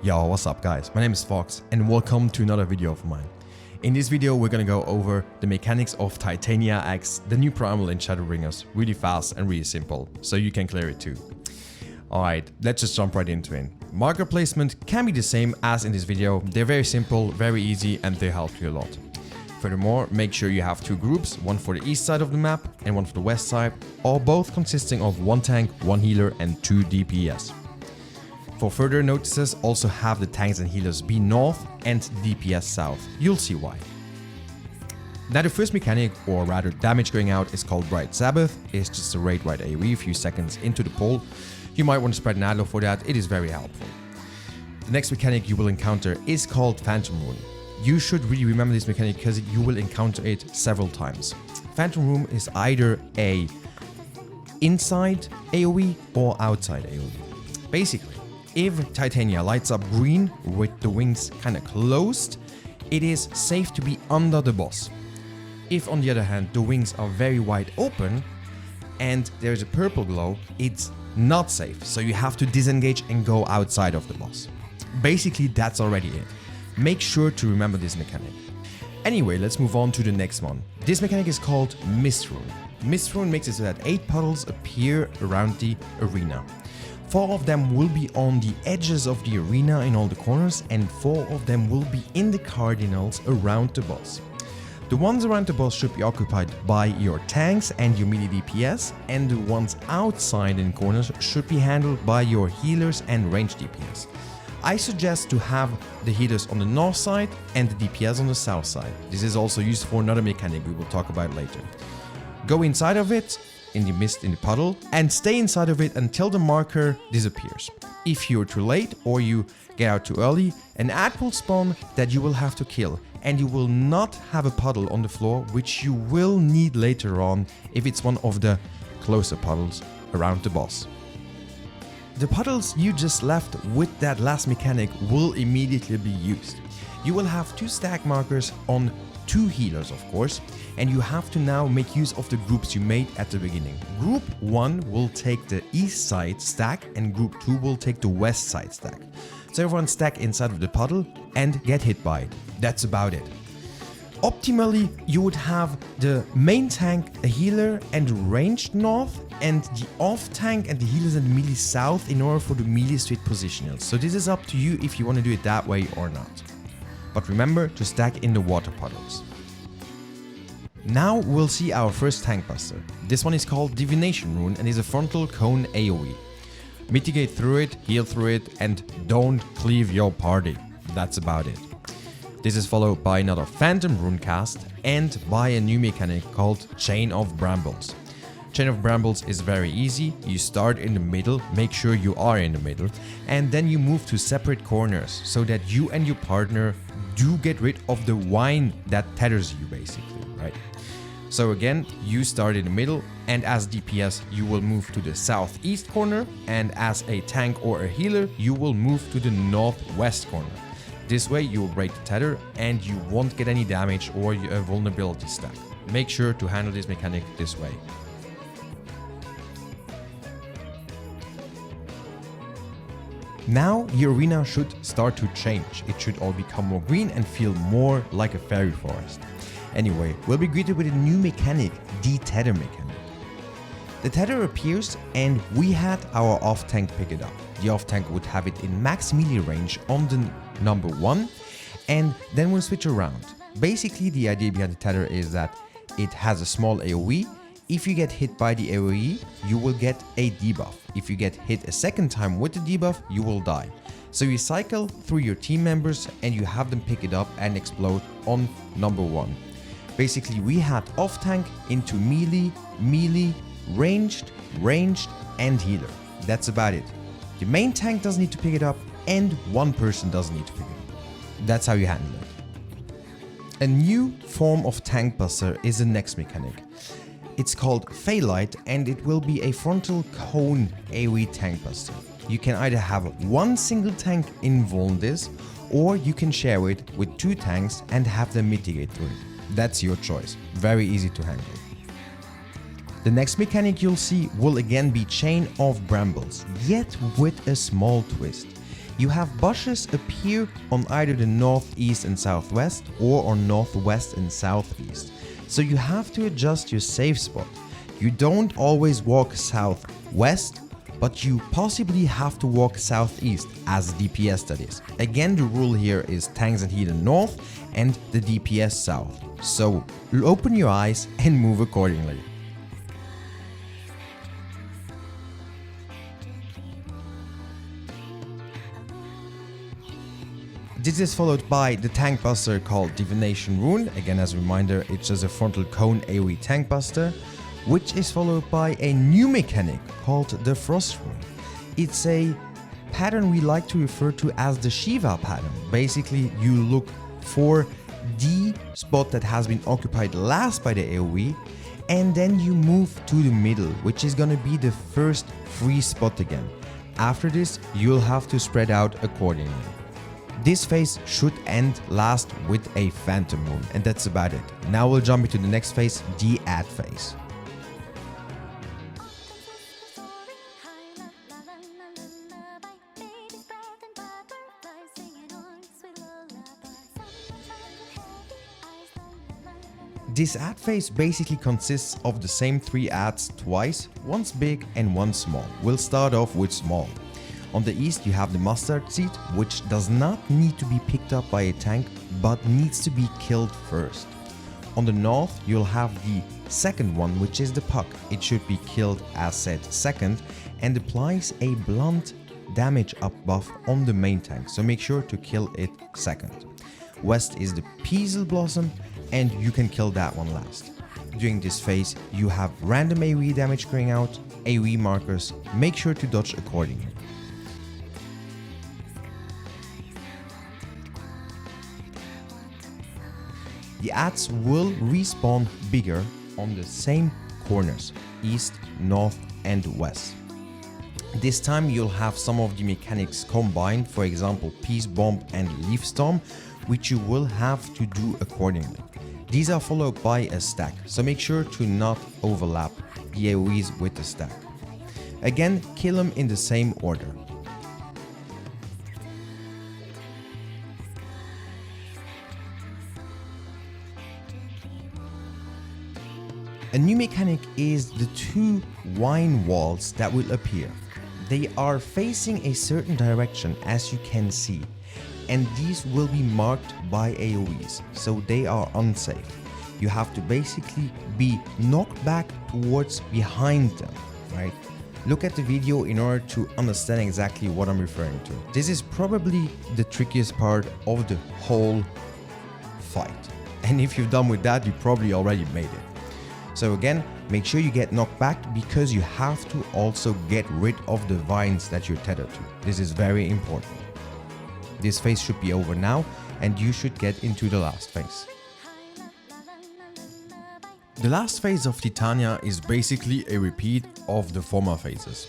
Yo, what's up guys? My name is Fox and welcome to another video of mine. In this video we're gonna go over the mechanics of Titania X, the new primal in Shadowbringers, really fast and really simple, so you can clear it too. Alright, let's just jump right into it. Marker placement can be the same as in this video, they're very simple, very easy and they help you a lot. Furthermore, make sure you have two groups, one for the east side of the map and one for the west side, all both consisting of one tank, one healer and two DPS. For further notices, also have the tanks and healers be north and DPS south. You'll see why. Now the first mechanic, or rather damage going out, is called Bright Sabbath. It's just a raid right AoE a few seconds into the pole. You might want to spread an arrow for that, it is very helpful. The next mechanic you will encounter is called Phantom Rune. You should really remember this mechanic because you will encounter it several times. Phantom Rune is either a inside AoE or outside AoE. Basically, if Titania lights up green with the wings kind of closed, it is safe to be under the boss. If on the other hand the wings are very wide open and there's a purple glow, it's not safe, so you have to disengage and go outside of the boss. Basically that's already it. Make sure to remember this mechanic. Anyway, let's move on to the next one. This mechanic is called Mistral. Mistral makes it so that 8 puddles appear around the arena. 4 of them will be on the edges of the arena in all the corners and 4 of them will be in the cardinals around the boss. The ones around the boss should be occupied by your tanks and your melee DPS, and the ones outside in corners should be handled by your healers and range DPS. I suggest to have the healers on the north side and the DPS on the south side. This is also used for another mechanic we will talk about later. Go inside of it, in the mist in the puddle, and stay inside of it until the marker disappears. If you're too late or you get out too early, an ad will spawn that you will have to kill, and you will not have a puddle on the floor, which you will need later on if it's one of the closer puddles around the boss. The puddles you just left with that last mechanic will immediately be used. You will have 2 stack markers on 2 healers of course, and you have to now make use of the groups you made at the beginning. Group 1 will take the east side stack and group 2 will take the west side stack. So everyone stack inside of the puddle and get hit by it. That's about it. Optimally, you would have the main tank, a healer and ranged north, and the off tank and the healers and the melee south in order for the melee straight positionals. So this is up to you if you want to do it that way or not. But remember to stack in the water puddles. Now we'll see our first tank buster. This one is called Divination Rune and is a frontal cone AoE. Mitigate through it, heal through it, and don't cleave your party. That's about it. This is followed by another Phantom Rune cast and by a new mechanic called Chain of Brambles. Chain of Brambles is very easy. You start in the middle, make sure you are in the middle, and then you move to separate corners so that you and your partner do get rid of the wine that tethers you basically, right? So again, you start in the middle, and as DPS you will move to the southeast corner, and as a tank or a healer you will move to the northwest corner. This way you will break the tether and you won't get any damage or a vulnerability stack. Make sure to handle this mechanic this way. Now your arena should start to change. It should all become more green and feel more like a fairy forest. Anyway, we'll be greeted with a new mechanic, the tether mechanic. The tether appears and we had our off tank pick it up. The off tank would have it in max melee range on the number 1 and then we'll switch around. Basically the idea behind the tether is that it has a small AoE. If you get hit by the AoE, you will get a debuff. If you get hit a second time with the debuff, you will die. So you cycle through your team members and you have them pick it up and explode on number 1. Basically we had off tank into melee, melee, ranged, and healer. That's about it. The main tank doesn't need to pick it up and one person doesn't need to pick it up. That's how you handle it. A new form of tank buster is the next mechanic. It's called Phalite and it will be a frontal cone AoE tank buster. You can either have one single tank involved in this, or you can share it with 2 tanks and have them mitigate through it. That's your choice. Very easy to handle. The next mechanic you'll see will again be Chain of Brambles, yet with a small twist. You have bushes appear on either the northeast and southwest or on northwest and southeast. So you have to adjust your safe spot. You don't always walk southwest, but you possibly have to walk southeast as DPS that is. Again, the rule here is tanks and healer north and the DPS south. So open your eyes and move accordingly. This is followed by the tank buster called Divination Rune. Again, as a reminder, it's just a frontal cone AoE tank buster, which is followed by a new mechanic called the Frost Rune. It's a pattern we like to refer to as the Shiva pattern. Basically, you look for the spot that has been occupied last by the AoE, and then you move to the middle, which is gonna be the first free spot again. After this, you'll have to spread out accordingly. This phase should end last with a Phantom Rune, and that's about it. Now we'll jump into the next phase, the Add phase. This add phase basically consists of the same 3 adds twice, once big and one small. We'll start off with small. On the east you have the mustard seed, which does not need to be picked up by a tank, but needs to be killed first. On the north you'll have the second one, which is the puck. It should be killed as said second and applies a blunt damage up buff on the main tank, so make sure to kill it second. West is the Peasel Blossom, and you can kill that one last. During this phase you have random AoE damage going out, AoE markers, make sure to dodge accordingly. The adds will respawn bigger on the same corners, east, north and west. This time you'll have some of the mechanics combined, for example Peace Bomb and Leaf Storm, which you will have to do accordingly. These are followed by a stack, so make sure to not overlap the AoEs with the stack. Again, kill them in the same order. A new mechanic is the 2 wine walls that will appear. They are facing a certain direction, as you can see, and these will be marked by AoEs, so they are unsafe. You have to basically be knocked back towards behind them, right? Look at the video in order to understand exactly what I'm referring to. This is probably the trickiest part of the whole fight, and if you're done with that, you probably already made it. So again, make sure you get knocked back, because you have to also get rid of the vines that you're tethered to. This is very important. This phase should be over now, and you should get into the last phase. The last phase of Titania is basically a repeat of the former phases.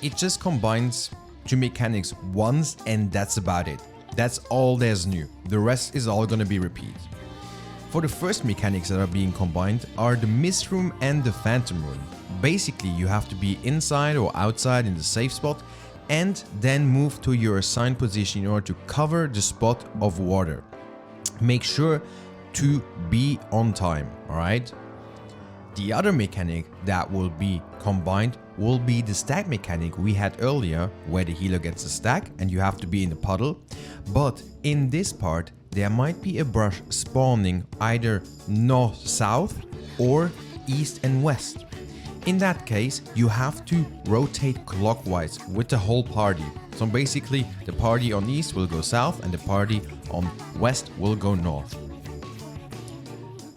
It just combines 2 mechanics once, and that's about it. That's all there's new. The rest is all gonna be repeat. For the first mechanics that are being combined are the Mist Room and the Phantom Room. Basically, you have to be inside or outside in the safe spot and then move to your assigned position in order to cover the spot of water. Make sure to be on time, alright? The other mechanic that will be combined will be the stack mechanic we had earlier, where the healer gets a stack and you have to be in the puddle. But in this part, there might be a brush spawning either north-south or east and west. In that case, you have to rotate clockwise with the whole party. So basically, the party on east will go south and the party on west will go north.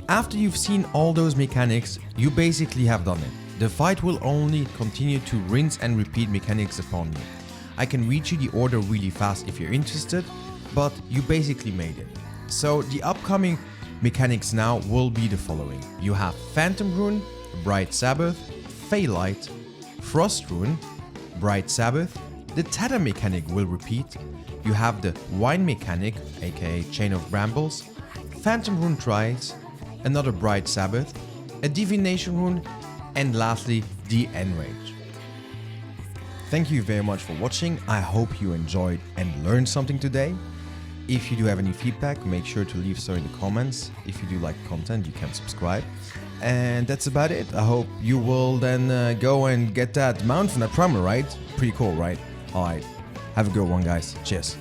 After you've seen all those mechanics, you basically have done it. The fight will only continue to rinse and repeat mechanics upon you. I can read you the order really fast if you're interested, but you basically made it. So the upcoming mechanics now will be the following. You have Phantom Rune, Bright Sabbath, Feylight, Frost Rune, Bright Sabbath. The Tether mechanic will repeat. You have the Wine mechanic, aka Chain of Brambles, Phantom Rune twice, another Bright Sabbath, a Divination Rune, and lastly the Enrage. thank you very much for watching. I hope you enjoyed and learned something today. If you do have any feedback, make sure to leave so in the comments. If you do like content, you can subscribe. And that's about it. I hope you will then go and get that mount from that primer, right? Pretty cool, right? Alright, have a good one, guys. Cheers.